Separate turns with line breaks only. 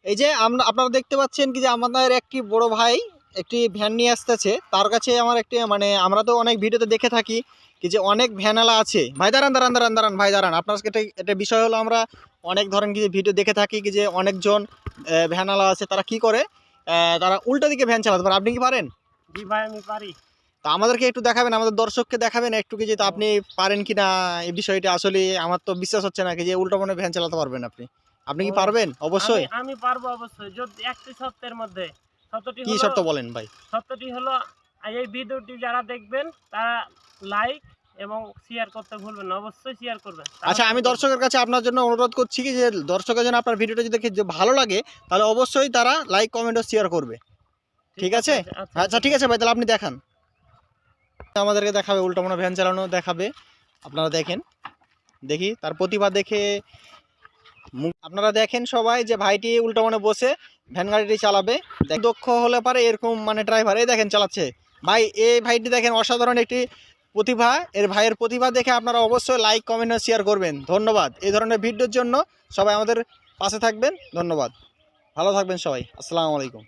এই যে আপনারা দেখতে পাচ্ছেন কি যে আমাদের একটি বড় ভাই একটি ভ্যান নিয়ে আসতেছে। তার কাছে আমার একটি মানে আমরা তো অনেক ভিডিওতে দেখে থাকি কি যে অনেক ভ্যানালা আছে। ভাই দাঁড়ান দাঁড়ান দাঁড়ান দাঁড়ান ভাই দাঁড়ান, আপনার কাছে এটা বিষয় হলো আমরা অনেক ধরেন কি যে ভিডিও দেখে থাকি কি যে অনেকজন ভ্যানালা আছে, তারা কি করে তারা উল্টো দিকে ভ্যান চালাতে পারে। আপনি কি পারেন?
জি ভাই আমি পারি।
তা আমাদেরকে একটু দেখাবেন, আমাদের দর্শককে দেখাবেন একটু কি যে তা আপনি পারেন কি না এই বিষয়টা। আসলে আমার তো বিশ্বাস হচ্ছে না কি যে উল্টো মনে ভ্যান চালাতে পারবেন আপনি। আপনি কি
ও,
পারবেন? অবশ্যই।
আমি পারবো অবশ্যই, যদি একটি সত্যের মধ্যে। সত্যটি
কি
হলো
শর্ত বলেন ভাই?
সত্যটি হলো এই ভিডিওটি যারা দেখবেন তারা লাইক এবং শেয়ার করতে ভুলবেন না, অবশ্যই শেয়ার করবেন।
আচ্ছা, আমি দর্শকের কাছে আপনার জন্য অনুরোধ করছি কি যে দর্শকের জন্য আপনার ভিডিওটা যদি দেখে যে ভালো লাগে তাহলে অবশ্যই তারা লাইক কমেন্ট ও শেয়ার করবে। ঠিক আছে? আচ্ছা ঠিক আছে ভাই, তাহলে আপনি দেখান। আমাদেরকে দেখাবে উল্টো মনে ভ্যান চালানো দেখাবে। আপনারা দেখেন, দেখি তার প্রতিভা দেখে আপনারা দেখেন সবাই যে ভাইটি উল্টো মনে বসে ভ্যান গাড়িটি চালাবে। দক্ষ হলে পারে এরকম মানে ড্রাইভার এই দেখেন চালাচ্ছে। ভাই এই ভাইটি দেখেন অসাধারণ একটি প্রতিভা। এর ভাইয়ের প্রতিভা দেখে আপনারা অবশ্যই লাইক কমেন্ট ও শেয়ার করবেন। ধন্যবাদ। এই ধরনের ভিডিওর জন্য সবাই আমাদের পাশে থাকবেন। ধন্যবাদ। ভালো থাকবেন সবাই। আসসালামু আলাইকুম।